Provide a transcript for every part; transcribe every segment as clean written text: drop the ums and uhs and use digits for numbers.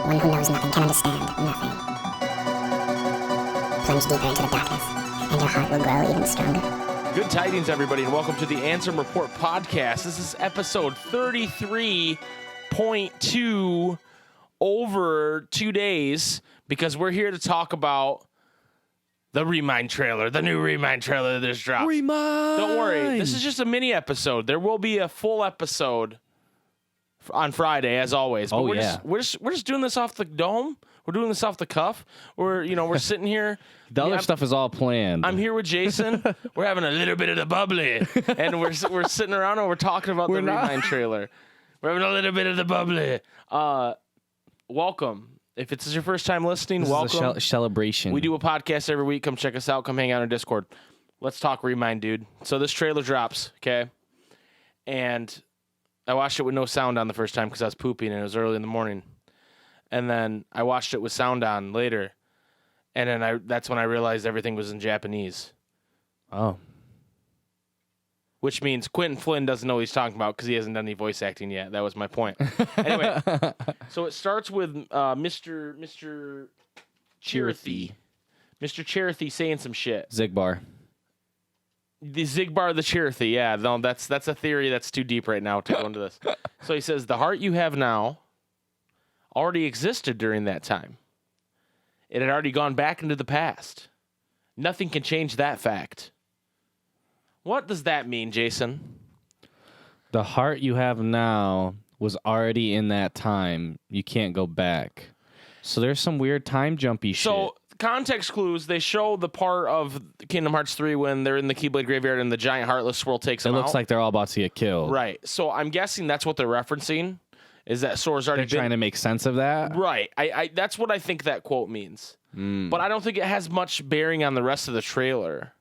One who knows nothing can understand nothing. Plunge deeper into the darkness, and your heart will grow even stronger. Good tidings, everybody, and welcome to the Ansem Report podcast. This is episode 33.2 over 2 days because we're here to talk about the Remind trailer, the new Remind trailer that just dropped. Remind! Don't worry, this is just a mini episode. There will be a full episode on Friday, as always. But we're just doing this off the dome. We're doing this off the cuff. We're sitting here. The other stuff is all planned. I'm here with Jason. We're having a little bit of the bubbly, and we're sitting around and we're talking about the Remind trailer. We're having a little bit of the bubbly. Welcome. If it's your first time listening, this welcome. Is a celebration. We do a podcast every week. Come check us out. Come hang out on Discord. Let's talk Remind, dude. So this trailer drops, okay? And I watched it with no sound on the first time because I was pooping and it was early in the morning. And then I watched it with sound on later. And then that's when I realized everything was in Japanese. Oh. Which means Quentin Flynn doesn't know what he's talking about because he hasn't done any voice acting yet. That was my point. Anyway, so it starts with Mr. Chirithy. Mr. Chirithy saying some shit. Zigbar. The Zigbar the Chirithy, yeah. No, that's a theory that's too deep right now to go into this. So he says, the heart you have now already existed during that time. It had already gone back into the past. Nothing can change that fact. What does that mean, Jason? The heart you have now was already in that time. You can't go back. So there's some weird time jumpy shit. So context clues, they show the part of Kingdom Hearts 3 when they're in the Keyblade graveyard and the giant heartless swirl takes them out. It looks like they're all about to get killed. Right. So I'm guessing that's what they're referencing, is that Sora's already trying to make sense of that? Right. I that's what I think that quote means. But I don't think it has much bearing on the rest of the trailer.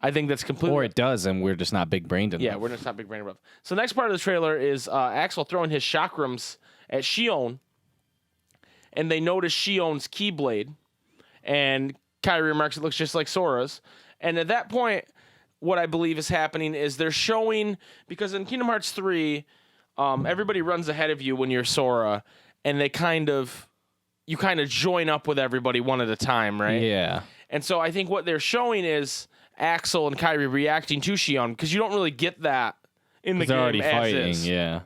I think that's completely... Or it does, and we're just not big-brained enough. Yeah, we're just not big-brained enough. So the next part of the trailer is Axel throwing his chakrams at Xion, and they notice Xion's Keyblade, and Kairi remarks it looks just like Sora's. And at that point, what I believe is happening is they're showing... Because in Kingdom Hearts 3, everybody runs ahead of you when you're Sora, and you kind of join up with everybody one at a time, right? Yeah. And so I think what they're showing is Axel and Kairi reacting to Xion, because you don't really get that in the game. They're already fighting, is. yeah.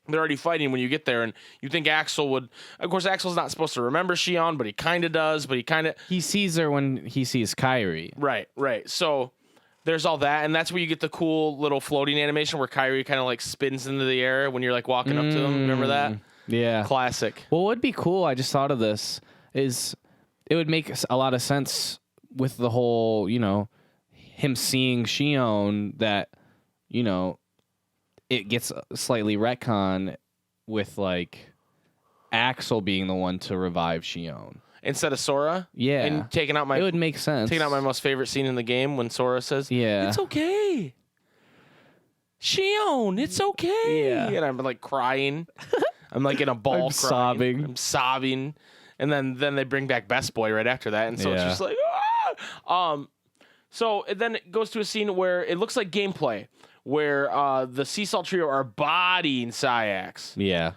They're already fighting when you get there, and you think Axel would... Of course, Axel's not supposed to remember Xion, but he kind of does, but he kind of... He sees her when he sees Kairi. Right. So there's all that, and that's where you get the cool little floating animation where Kairi kind of like spins into the air when you're like walking up to them. Remember that? Yeah. Classic. Well, what would be cool, I just thought of this, is it would make a lot of sense with the whole, him seeing Xion that, it gets slightly retcon with, like, Axel being the one to revive Xion. Instead of Sora? Yeah. And taking out it would make sense. Taking out my most favorite scene in the game when Sora says, yeah, it's okay. Xion, it's okay. Yeah. And I'm, like, crying. I'm, like, in a ball crying. I'm sobbing. And then they bring back Best Boy right after that. And so it's just like, ah! So then it goes to a scene where it looks like gameplay, where the Sea Salt Trio are bodying Sayax. Yeah.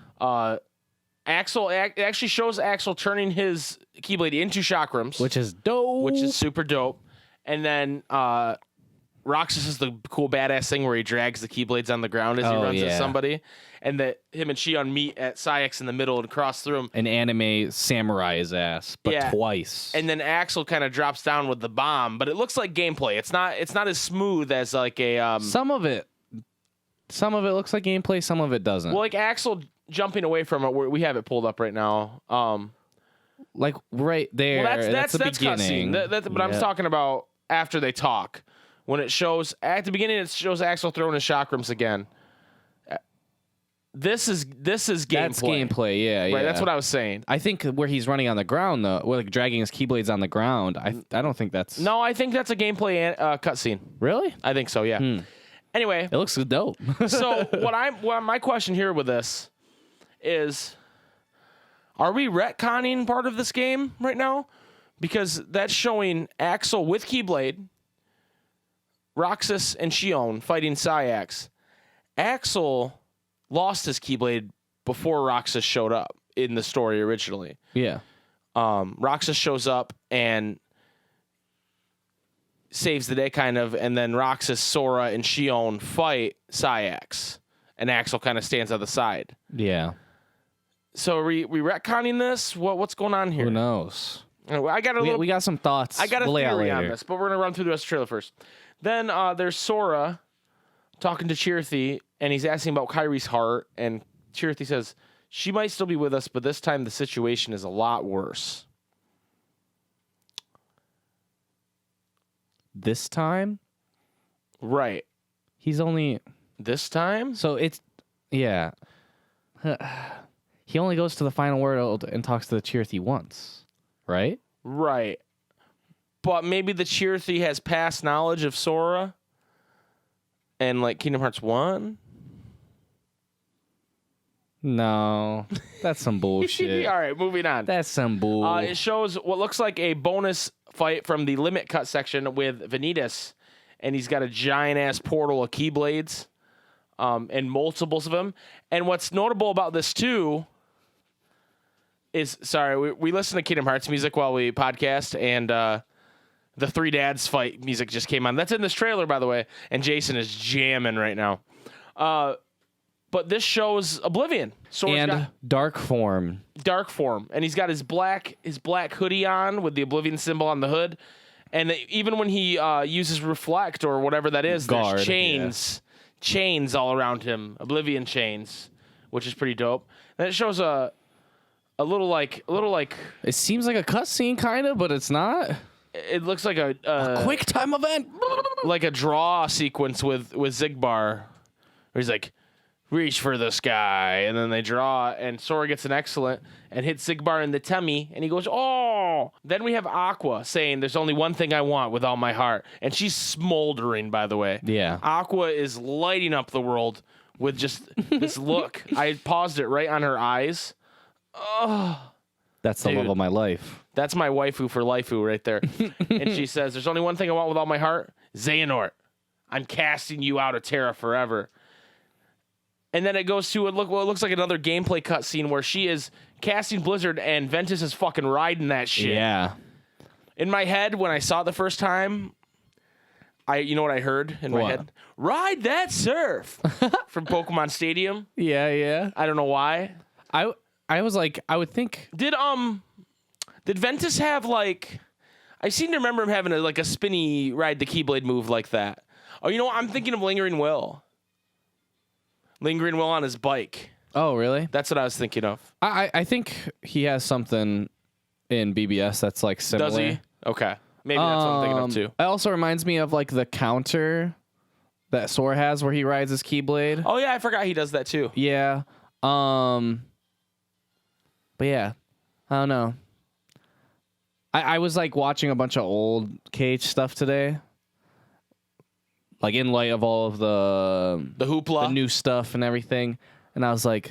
Axel, it actually shows Axel turning his Keyblade into chakrams. Which is dope. Which is super dope. And then Roxas is the cool badass thing where he drags the Keyblades on the ground as he runs at somebody. And that him and Xion meet at Sayax in the middle and cross through him. An anime samurai his ass, but twice. And then Axel kind of drops down with the bomb, but it looks like gameplay. It's not as smooth as like a Some of it looks like gameplay, some of it doesn't. Well, like Axel jumping away from it, we have it pulled up right now. Like right there. Well, that's the beginning. But I'm talking about after they talk. When it shows at the beginning, it shows Axel throwing his chakrams again. This is gameplay. That's gameplay, yeah. Right, that's what I was saying. I think where he's running on the ground, though, like dragging his Keyblades on the ground, I don't think that's... No, I think that's a gameplay cutscene. Really? I think so, yeah. Anyway. It looks dope. So my question here with this is, are we retconning part of this game right now? Because that's showing Axel with Keyblade, Roxas and Xion fighting Sayax. Axel lost his Keyblade before Roxas showed up. in the story originally. Yeah. Roxas shows up and saves the day, kind of, and then Roxas, Sora, and Shion fight Sayax, and Axel kind of stands on the side. Yeah. So are we retconning this? What's going on here? Who knows? I got a little. We got some thoughts. I got a We'll lay out theory on later. this, but we're gonna run through the rest of the trailer first. Then there's Sora talking to Chirthi, and he's asking about Kyrie's heart, and Chirthi says she might still be with us, but this time the situation is a lot worse. This time, Right. he's only This time? so it's yeah. He only goes to the final world and talks to the Chirthi once, right? Right. But maybe the Chirthi has past knowledge of Sora and like Kingdom Hearts 1? No, that's some bullshit. All right, moving on. That's some bull. It shows what looks like a bonus fight from the Limit Cut section with Vanitas, and he's got a giant-ass portal of Keyblades, and multiples of them. And what's notable about this, too, is, sorry, we listen to Kingdom Hearts music while we podcast, and the Three Dads fight music just came on. That's in this trailer, by the way, and Jason is jamming right now. But this shows Oblivion. Sora's and got dark form. dark form, and he's got his black hoodie on with the Oblivion symbol on the hood. And even when he uses reflect or whatever that is, Guard, there's chains all around him, Oblivion chains, which is pretty dope. Then it shows a little like It seems like a cutscene, kind of, but it's not. it looks like a Quick time event. like a draw sequence with Zigbar, where he's like, reach for the sky, and then they draw, and Sora gets an excellent and hits Zigbar in the tummy, and he goes, oh! Then we have Aqua saying, there's only one thing I want with all my heart, and she's smoldering, by the way. Yeah. Aqua is lighting up the world with just this look. I paused it right on her eyes. That's the Dude. love of my life. That's my waifu for lifeu right there. And she says, there's only one thing I want with all my heart, Xehanort. I'm casting you out of Terra forever. And then it goes to what looks like another gameplay cutscene where she is casting Blizzard and Ventus is fucking riding that shit. Yeah. In my head, when I saw it the first time, you know what I heard in my What? head? Ride that surf from Pokemon Stadium. Yeah. I don't know why. I was like, I would think. Did Ventus have like? I seem to remember him having a spinny ride the Keyblade move like that. Oh, you know what? I'm thinking of Lingering Will. Lingering Will on his bike. Oh, really? That's what I was thinking of. I think he has something in BBS that's like similar. Does he? Okay. Maybe that's what I'm thinking of too. It also reminds me of like the counter that Sora has where he rides his Keyblade. Oh yeah, I forgot he does that too. Yeah. But yeah, I don't know. I was like watching a bunch of old Cage stuff today. Like in light of all of the hoopla, the new stuff and everything. And I was like,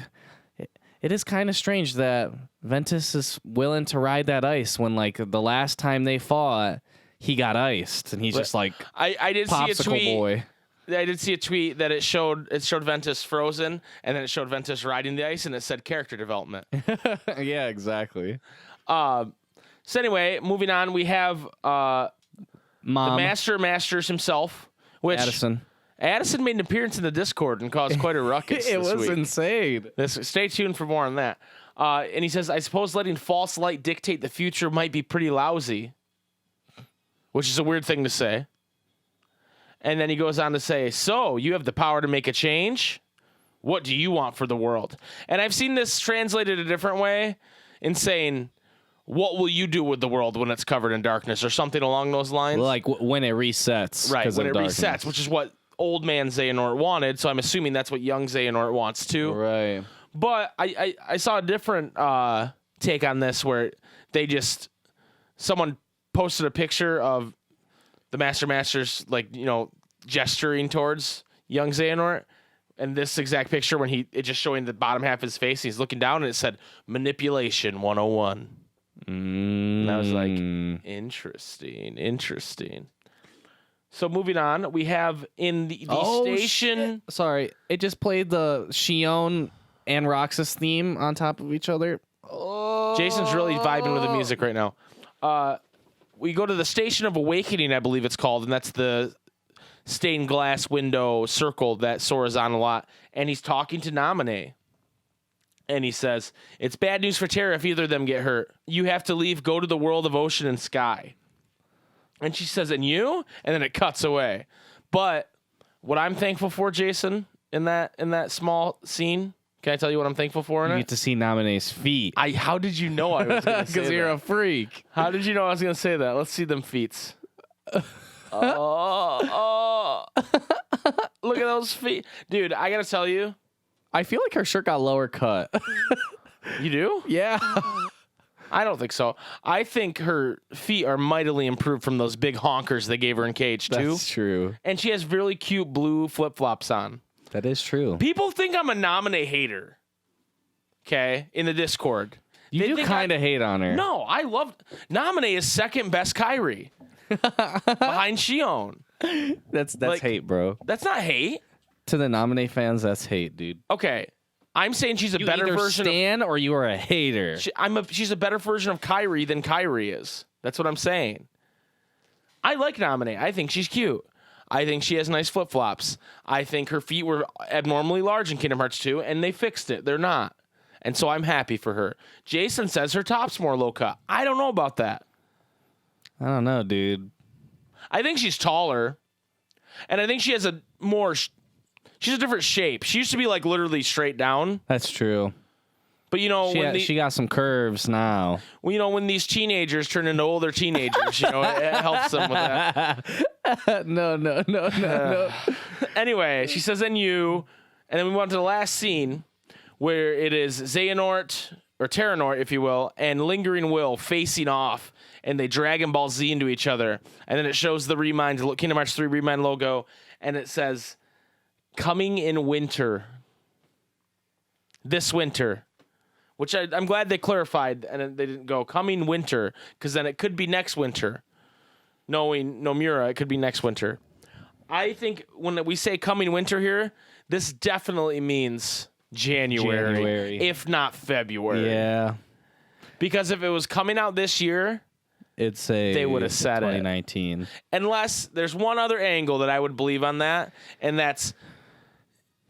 it is kind of strange that Ventus is willing to ride that ice when like the last time they fought, he got iced and he's just like I did see a popsicle tweet. boy. I did see a tweet that it showed Ventus frozen, and then it showed Ventus riding the ice, and it said character development. Yeah, exactly. So anyway, moving on, we have the Masters himself, which Addison made an appearance in the Discord and caused quite a ruckus. It this was week. insane. Stay tuned for more on that. And he says, I suppose letting false light dictate the future might be pretty lousy, which is a weird thing to say. And then he goes on to say, so you have the power to make a change? What do you want for the world? And I've seen this translated a different way in saying, what will you do with the world when it's covered in darkness or something along those lines? Like when it resets. Right, when it darkness. resets, which is what old man Xehanort wanted. So I'm assuming that's what young Xehanort wants too. Right. But I saw a different take on this where someone posted a picture of the Masters gesturing towards young Xehanort, and this exact picture when it just showing the bottom half of his face, he's looking down and it said manipulation 101. And I was like, interesting. So moving on, we have in the station. Shit. Sorry, it just played the Shion and Roxas theme on top of each other. Jason's really vibing with the music right now. We go to the Station of Awakening, I believe it's called, and that's the stained glass window circle that Sora's on a lot. And he's talking to Naminé. And he says, it's bad news for Terra if either of them get hurt. You have to leave, go to the world of ocean and sky. And she says, and you? And then it cuts away. But what I'm thankful for, Jason, in that small scene, can I tell you what I'm thankful for in You it? get to see Naminé's feet. How did you know I was going to say that? Because you're a freak. How did you know I was going to say that? Let's see them feet. Oh. Look at those feet. Dude, I got to tell you. I feel like her shirt got lower cut. You do? Yeah. I don't think so. I think her feet are mightily improved from those big honkers they gave her in Cage 2. That's true. And she has really cute blue flip-flops on. That is true. People think I'm a Naminé hater. Okay? In the Discord. You do kind of hate on her. No, I love... Naminé is second best Kairi. Behind Shion. That's like, hate, bro. That's not hate. To the Naminé fans, that's hate, dude. Okay. I'm saying she's a You better either version stan or you are a hater. she's a better version of Kairi than Kairi is. That's what I'm saying. I like Naminé. I think she's cute. I think she has nice flip-flops. I think her feet were abnormally large in Kingdom Hearts 2, and they fixed it. They're not. And so I'm happy for her. Jason says her top's more low-cut. I don't know about that. I don't know, dude. I think she's taller. And I think she has a more... She's a different shape. She used to be like literally straight down. That's true. But you know, she got some curves now. Well, you know, when these teenagers turn into older teenagers, you know, it helps them with that. No. Anyway, she says, and you, and then we went to the last scene where it is Xehanort, or Terranort, if you will, and Lingering Will facing off, and they Dragon Ball Z into each other. And then it shows the Kingdom Hearts 3 Remind logo, and it says, coming in winter. This winter. Which I'm glad they clarified, and they didn't go coming winter, because then it could be next winter. Knowing Nomura, it could be next winter. I think when we say coming winter here, this definitely means January. If not February. Yeah. Because if it was coming out this year, they would have said 2019. Unless there's one other angle that I would believe on that, and that's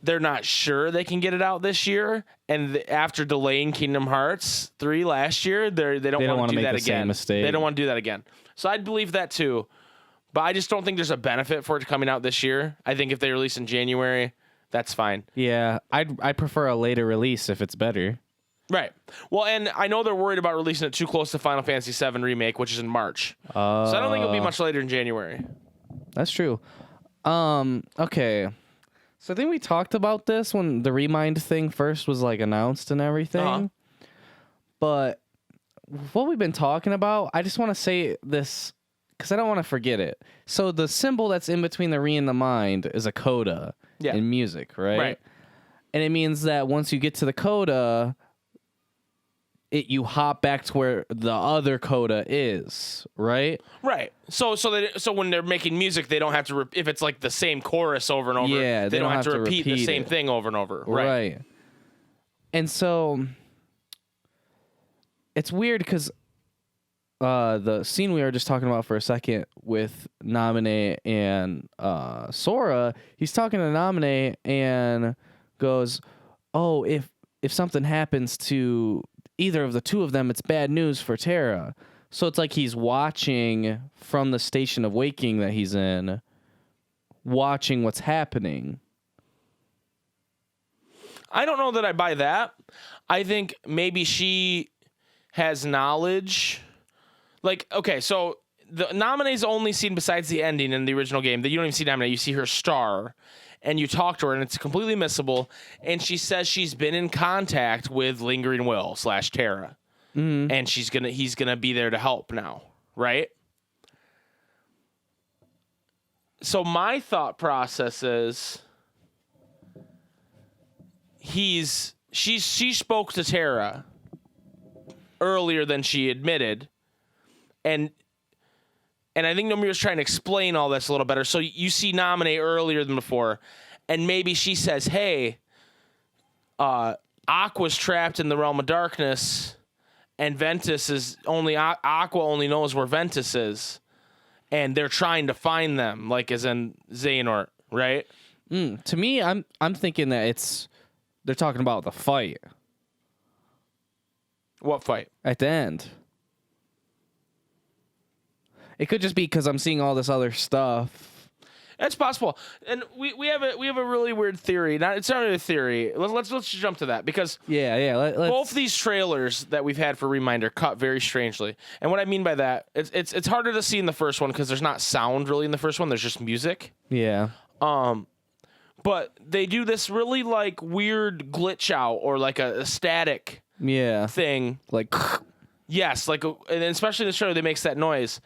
they're not sure they can get it out this year, and after delaying Kingdom Hearts 3 last year, they don't want to do that again. Mistake. They don't want to do that again. So I'd believe that too, but I just don't think there's a benefit for it coming out this year. I think if they release in January, that's fine. Yeah, I prefer a later release if it's better. Right. Well, and I know they're worried about releasing it too close to Final Fantasy VII Remake, which is in March. So I don't think it'll be much later in January. That's true. Okay. So I think we talked about this when the Remind thing first was like announced and everything. Uh-huh. But what we've been talking about, I just want to say this because I don't want to forget it. So the symbol that's in between the re and the mind is a coda in music, right? Right. And it means that once you get to the coda, you hop back to where the other coda is, right? Right. So when they're making music, they don't have to if it's like the same chorus over and over. Yeah, they don't have to repeat the same it. thing over and over. Right. And so it's weird because the scene we were just talking about for a second with Naminé and Sora, he's talking to Naminé and goes, "Oh, if something happens to either of the two of them, it's bad news for Terra." So it's like he's watching from the Station of Waking that he's in, watching what's happening. I don't know that I buy that. I think maybe she has knowledge. Like, okay, so the Naminé's only seen besides the ending in the original game that you don't even see Naminé. You see her star, and you talk to her, and it's completely missable. And she says she's been in contact with Lingering Will / Terra, and he's gonna be there to help now, right? So my thought process is, she spoke to Terra earlier than she admitted, and I think Nomura's trying to explain all this a little better. So you see Naminé earlier than before, and maybe she says, "Hey, Aqua's trapped in the realm of darkness, and Ventus is only Aqua only knows where Ventus is, and they're trying to find them, like as in Xehanort, right? To me, I'm thinking that they're talking about the fight What fight? at the end. It could just be because I'm seeing all this other stuff. That's possible, and we have a really weird theory. It's not really a theory. Let's jump to that because Let's, both these trailers that we've had for Reminder cut very strangely. And what I mean by that, it's harder to see in the first one because there's not sound really in the first one. There's just music. Yeah. But they do this really like weird glitch out or like a static Yeah. thing. Like. Yes, and especially in the trailer, they makes that noise.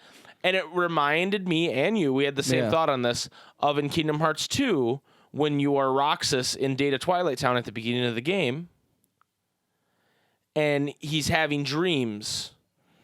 And it reminded me and you, we had the same thought on this, of in Kingdom Hearts 2, when you are Roxas in Data Twilight Town at the beginning of the game, and he's having dreams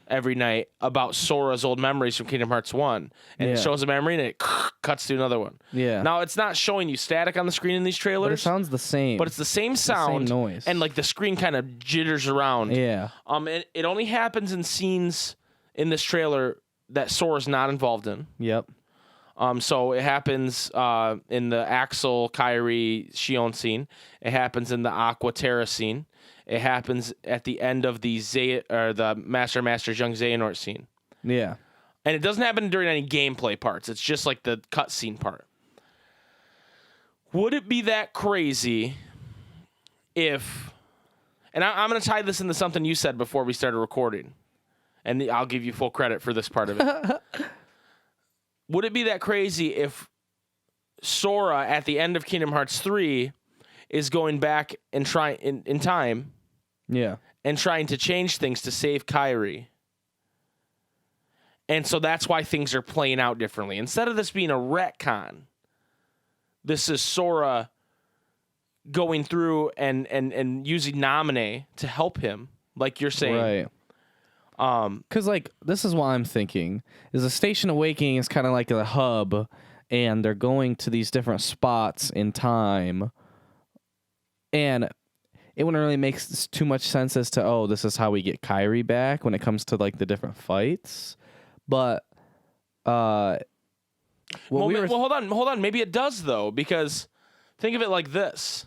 every night about Sora's old memories from Kingdom Hearts 1. And it shows a memory, and it cuts to another one. Yeah. Now, it's not showing you static on the screen in these trailers. But it sounds the same. But it's the same sound. The same noise. And, like, the screen kind of jitters around. Yeah. And it only happens in scenes in this trailer that Sora's not involved in. Yep. So it happens in the Axel, Kairi, Shion scene. It happens in the Aqua Terra scene. It happens at the end of the Master's Young Xehanort scene. Yeah. And it doesn't happen during any gameplay parts. It's just like the cutscene part. Would it be that crazy if... And I'm going to tie this into something you said before we started recording. And I'll give you full credit for this part of it. Would it be that crazy if Sora at the end of Kingdom Hearts 3 is going back and trying in time, and trying to change things to save Kairi? And so that's why things are playing out differently. Instead of this being a retcon, this is Sora going through and using Naminé to help him, like you're saying. Right. Because, like, this is what I'm thinking, is the Station Awakening is kind of like a hub, and they're going to these different spots in time, and it wouldn't really make too much sense as to, this is how we get Kairi back when it comes to, like, the different fights, but, hold on. Maybe it does, though, because think of it like this.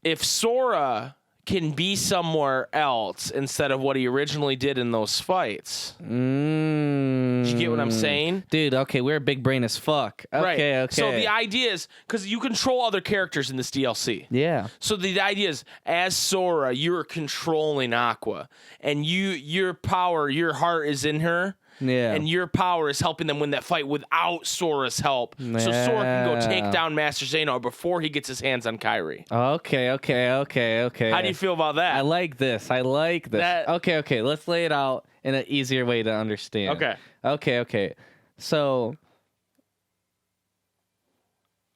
If Sora can be somewhere else instead of what he originally did in those fights. Did you get what I'm saying? Dude, okay, we're big brain as fuck. Okay, okay. So the idea is, because you control other characters in this DLC. Yeah. So the idea is, as Sora, you're controlling Aqua, and your power, your heart is in her. Yeah. And your power is helping them win that fight without Sora's help. So Sora can go take down Master Xehanort before he gets his hands on Kairi. Okay. How do you feel about that? I like this. Okay. Let's lay it out in an easier way to understand. Okay. So.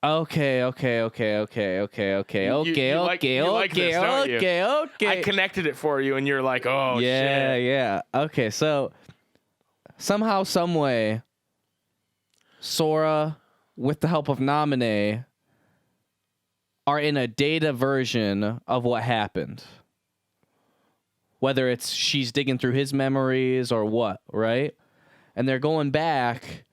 Okay. I connected it for you, and you're like, oh, shit. Yeah. Okay, so somehow, some way, Sora, with the help of Naminé, are in a data version of what happened. Whether it's she's digging through his memories or what, right? And they're going back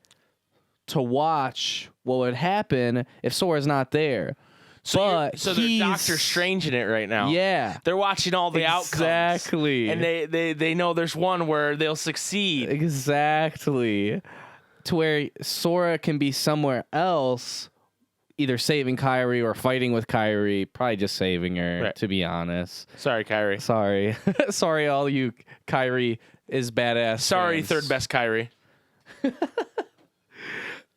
to watch what would happen if Sora's not there. So they're Doctor Strange in it right now. Yeah. They're watching all the outcomes. Exactly. And they know there's one where they'll succeed. Exactly. To where Sora can be somewhere else, either saving Kairi or fighting with Kairi. Probably just saving her, to be honest. Sorry, Kairi. Sorry. Sorry, all you Kairi is badass Sorry, fans. third best Kairi.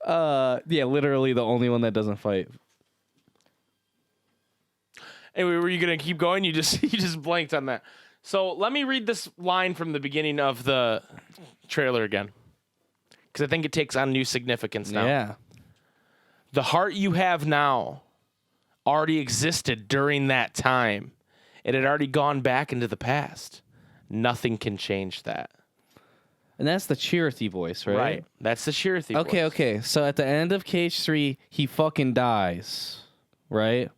Yeah, literally the only one that doesn't fight. Anyway, were you gonna keep going? You just blanked on that. So let me read this line from the beginning of the trailer again, because I think it takes on new significance now. Yeah. The heart you have now already existed during that time. It had already gone back into the past. Nothing can change that. And that's the Chirithy voice, right? Right. That's the Chirithy voice. Okay. So at the end of Cage 3, he fucking dies, right?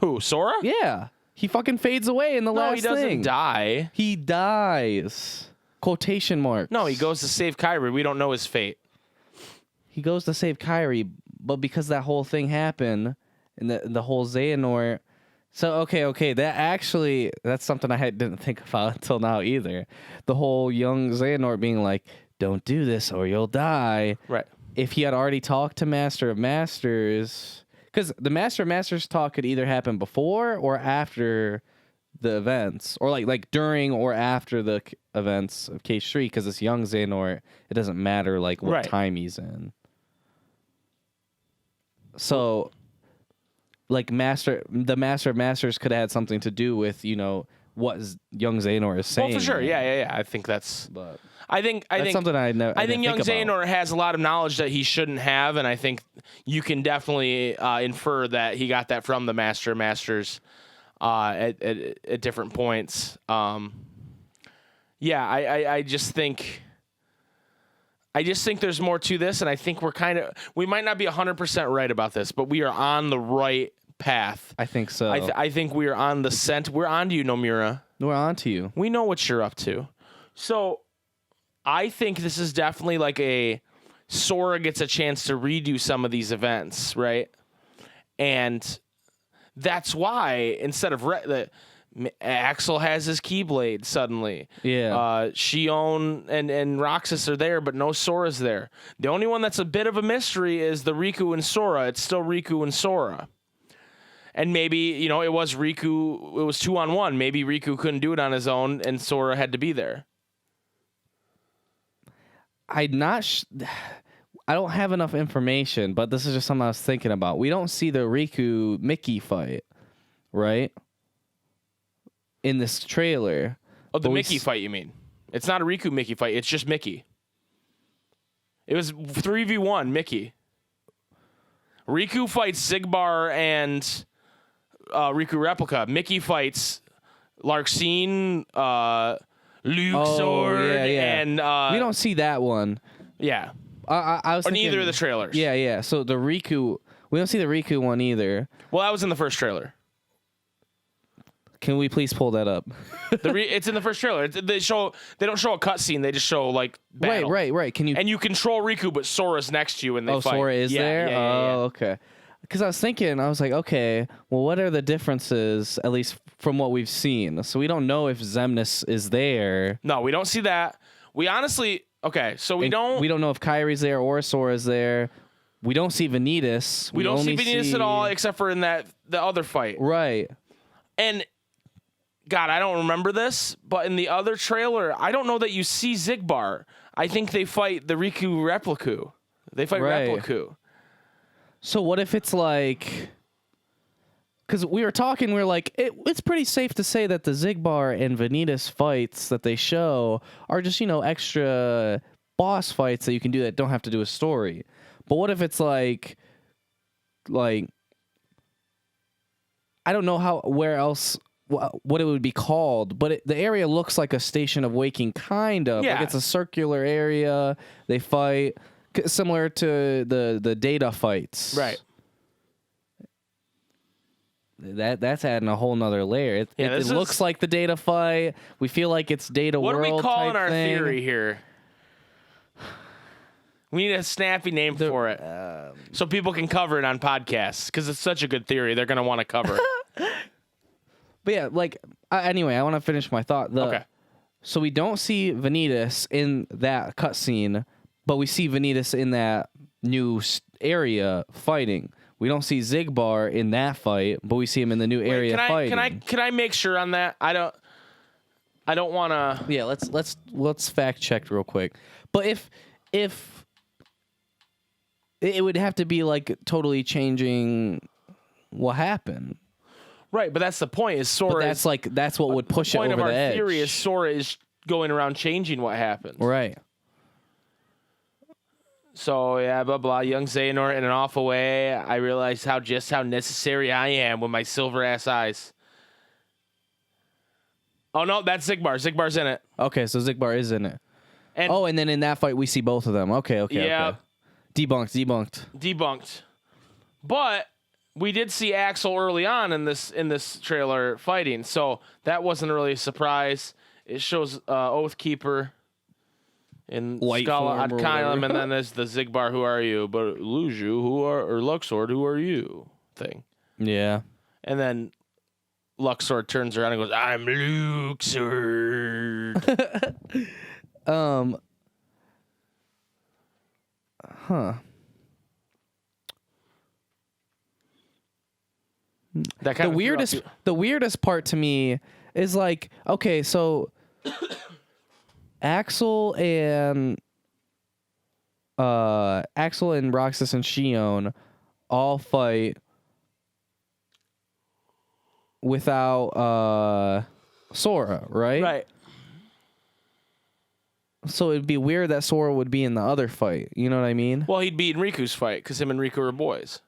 Who, Sora? Yeah. He fucking fades away in the last No, he doesn't thing. die. He dies. Quotation marks. No, he goes to save Kyrie. We don't know his fate. He goes to save Kyrie, but because that whole thing happened and the whole Xehanort. So okay, that's something I didn't think about until now either. The whole young Xehanort being like, "Don't do this or you'll die." Right. If he had already talked to Master of Masters, because the Master of Masters talk could either happen before or after the events, or like during or after the events of K3, because it's young Xehanort, it doesn't matter like what Right. time he's in. So, like the Master of Masters could have had something to do with what young Xehanort is saying. Well, for sure. Yeah. I think that's. But I think something I know. I think young think about. Xehanort has a lot of knowledge that he shouldn't have, and I think you can definitely infer that he got that from the Master of Masters at different points. I just think there's more to this, and I think we might not be 100% right about this, but we are on the right path. I think so. I think we are on the scent. We're on to you, Nomura. We're on to you. We know what you're up to. So I think this is definitely like a Sora gets a chance to redo some of these events, right? And that's why instead of Axel has his Keyblade suddenly. Yeah. Shion and Roxas are there, but no Sora's there. The only one that's a bit of a mystery is the Riku and Sora. It's still Riku and Sora. And maybe, it was Riku, it was 2-on-1. Maybe Riku couldn't do it on his own and Sora had to be there. I don't have enough information, but this is just something I was thinking about. We don't see the Riku Mickey fight, right? In this trailer. Oh, the Mickey fight, you mean? It's not a Riku Mickey fight. It's just Mickey. It was 3v1 Mickey. Riku fights Zigbar and Riku Replica. Mickey fights Larxene, Luxord, and we don't see that one. Yeah. I was or thinking, neither of the trailers. Yeah. So the Riku, we don't see the Riku one either. Well, that was in the first trailer. Can we please pull that up? It's in the first trailer. They don't show a cutscene. They just show like battle. Right. Can you? And you control Riku, but Sora's next to you, and they fight. Sora is there. Yeah. Okay. Because I was like, okay, well, what are the differences, at least from what we've seen? So we don't know if Xemnas is there. No, we don't see that. We honestly, okay, so we don't know if Kyrie's there or Sora's there. We don't see Vanitas. We don't see Vanitas at all, except for in the other fight. Right. And God, I don't remember this, but in the other trailer, I don't know that you see Zigbar. I think they fight the Riku Repliku. They fight Repliku. So what if it's like... Because we were talking, we were like, it's pretty safe to say that the Zigbar and Vanitas fights that they show are just, extra boss fights that you can do that don't have to do a story. But what if it's like I don't know where else, what it would be called, but the area looks like a Station of Waking, kind of. Yeah. Like it's a circular area. They fight, similar to the Data fights. Right. That's adding a whole nother layer. It looks like the Data fight. We feel like it's Data What World. are we calling our thing. theory here? We need a snappy name for it, so people can cover it on podcasts. Because it's such a good theory, they're going to want to cover it. But yeah, anyway, I want to finish my thought. Okay. So we don't see Vanitas in that cutscene, but we see Vanitas in that new area fighting. We don't see Zigbar in that fight, but we see him in the new area fighting. Can I make sure on that? I don't want to. Yeah, let's fact check real quick. But if it would have to be like totally changing what happened. Right, but that's the point. Is Sora? But that's what would push it over the edge. The point of our theory is Sora is going around changing what happens. Right. So yeah, blah blah. Young Xehanort in an awful way. I realize how necessary I am with my silver ass eyes. Oh no, that's Zigbar. Zigbar's in it. Okay, so Zigbar is in it. And then in that fight we see both of them. Okay. Yeah. Okay. Debunked. But we did see Axel early on in this trailer fighting, so that wasn't really a surprise. It shows Oathkeeper in Light Scala form or Adkylum, whatever. and then there's the Zigbar, who are you? But Luju, or Luxord, who are you? Thing. Yeah. And then Luxord turns around and goes, I'm Luxord. That kind The weirdest part to me is like, okay, so Axel and Roxas and Shion all fight without Sora, right? Right. So it'd be weird that Sora would be in the other fight. You know what I mean? Well, he'd be in Riku's fight because him and Riku are boys.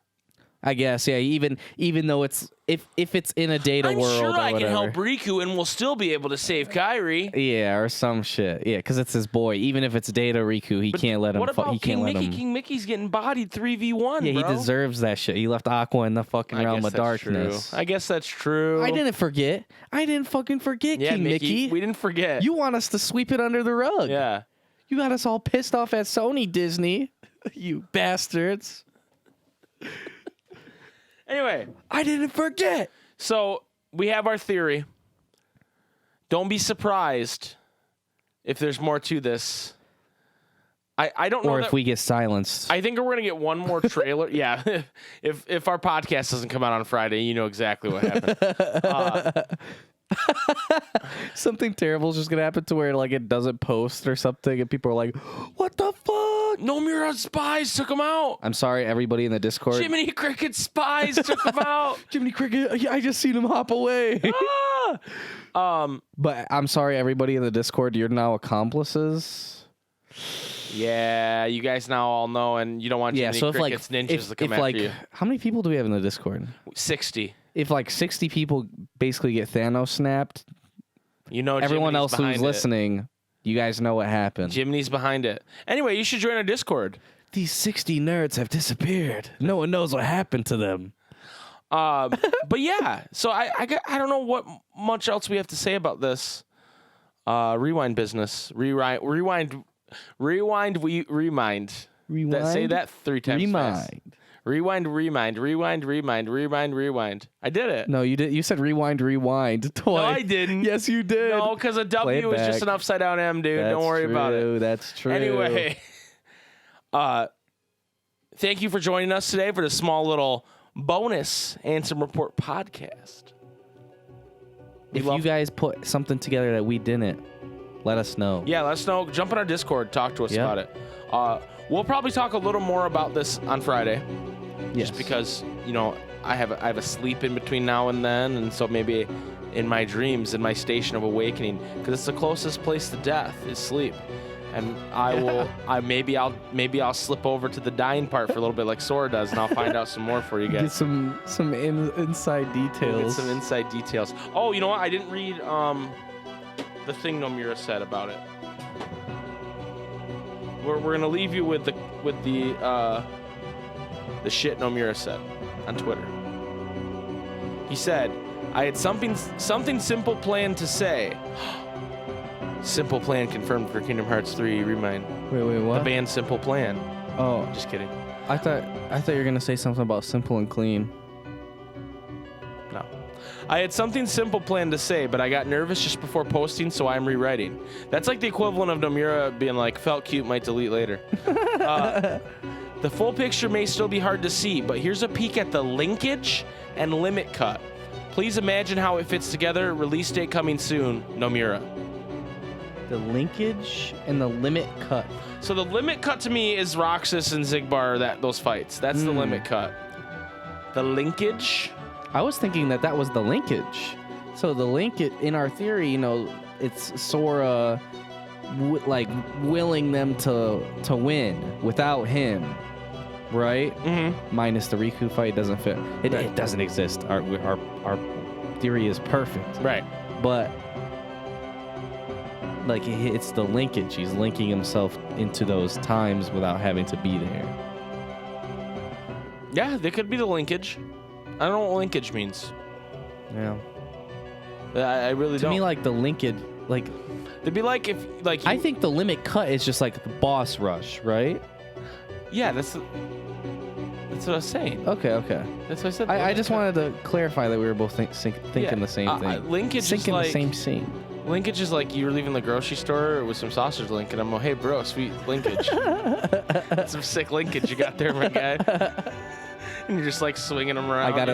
I guess, yeah. Even though it's if it's in a data I'm world, sure or I can whatever. help Riku and we'll still be able to save Kairi. Yeah, or some shit. Yeah, because it's his boy. Even if it's Data Riku, he can't let him. What about he can't King let Mickey? him. King Mickey's getting bodied 3v1. Yeah, he bro. deserves that shit. He left Aqua in the fucking realm of darkness. True. I guess that's true. I didn't forget. I didn't fucking forget, Yeah, King Mickey. We didn't forget. You want us to sweep it under the rug. Yeah. You got us all pissed off at Sony Disney. You bastards. Anyway, I didn't forget. so we have our theory. Don't be surprised if there's more to this. I don't know. Or that, if we get silenced. I think we're gonna get one more trailer. Yeah, if our podcast doesn't come out on Friday, you know exactly what happened. Something terrible is just gonna happen to where like it doesn't post or something, and people are like, "What the fuck?" Nomura spies took him out. I'm sorry, everybody in the Discord. Jiminy Cricket spies took him out. Jiminy Cricket, I just seen him hop away. Ah! But I'm sorry, everybody in the Discord, you're now accomplices. Yeah, you guys now all know, and you don't want Jiminy so if like Cricket's ninjas to come if after you. how many people do we have in the Discord? 60. If like 60 people basically get Thanos snapped, You know, everyone Jiminy's else who's behind it. listening, you guys know what happened. Jiminy's behind it. Anyway, you should join our Discord. These 60 nerds have disappeared. No one knows what happened to them. But yeah, so I don't know what much else we have to say about this rewind business. Rewind. Say that 3 times fast. Rewind. I did it. No, you did. You said rewind twice. No, I didn't. Yes, you did. No, because a Play it W is just back. an upside down M, dude. Don't worry about it. That's true. Anyway, thank you for joining us today for the small little bonus Ansem Report podcast. if you guys put something together that we didn't, let us know. Yeah, let us know. Jump in our Discord. Talk to us Yeah. about it. We'll probably talk a little more about this on Friday. Yes. Just because, I have a sleep in between now and then, and so maybe in my dreams, in my station of awakening, because it's the closest place to death is sleep. And maybe I'll slip over to the dying part for a little bit like Sora does, and I'll find out some more for you Get guys. some inside Get details. some inside details. Oh, you know what? I didn't read the thing Nomura said about it. We're gonna leave you with the shit Nomura said on Twitter. He said, "I had something simple planned to say." Simple Plan confirmed for Kingdom Hearts 3 Remind. Wait, The what? band Simple Plan. Oh, Just kidding. I thought you were gonna say something about simple and clean. No. I had something simple planned to say, but I got nervous just before posting, so I'm rewriting. That's like the equivalent of Nomura being like, felt cute, might delete later. The full picture may still be hard to see, but here's a peek at the linkage and limit cut. Please imagine how it fits together. Release date coming soon, Nomura. The linkage and the limit cut. So the limit cut to me is Roxas and Zigbar, those fights. That's the limit cut. The linkage? I was thinking that was the linkage. So the linkage, in our theory, it's Sora willing them to win without him, right? Mm-hmm. Minus the Riku fight doesn't fit. It doesn't exist. Our theory is perfect. Right. But it's the linkage. He's linking himself into those times without having to be there. Yeah, there could be the linkage. I don't know what linkage means. Yeah. I really To don't. me, like the linkage, like It'd be like if like I think the limit cut is just like the boss rush, right? yeah, that's what I was saying. Okay. That's what I said. I just wanted to clarify that we were both thinking the same thing. Linkage is Thinking like the same scene. linkage is like you're leaving the grocery store with some sausage link, and I'm like, hey bro, sweet linkage. Some sick linkage you got there, my guy. And you're just like swinging them around. I got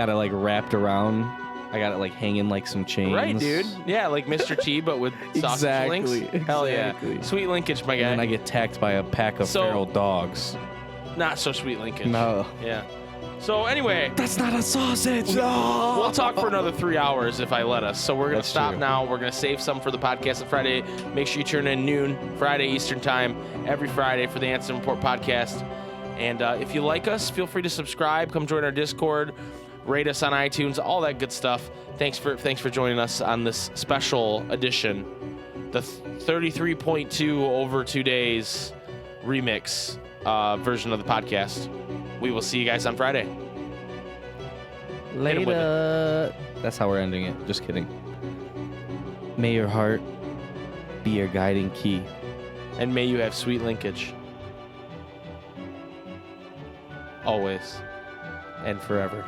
it like wrapped around. I got it like hanging like some chains. Right, dude. Yeah, like Mr. T, but with sausage links. Hell yeah. Exactly. Sweet linkage, my guy. And then I get attacked by a pack of feral dogs. Not so sweet linkage. No. Yeah. So anyway, That's not a sausage. we'll talk for another 3 hours if I let us. So we're going to That's stop true. now. We're going to save some for the podcast on Friday. Make sure you tune in noon, Friday Eastern time, every Friday for the Ansem Report podcast. And if you like us, feel free to subscribe. Come join our Discord. Rate us on iTunes. All that good stuff. Thanks for joining us on this special edition. The 33.2 over 2 days remix version of the podcast. We will see you guys on Friday. Hit 'em with Later. That's how we're ending it. Just kidding. May your heart be your guiding key. And may you have sweet linkage. Always and forever.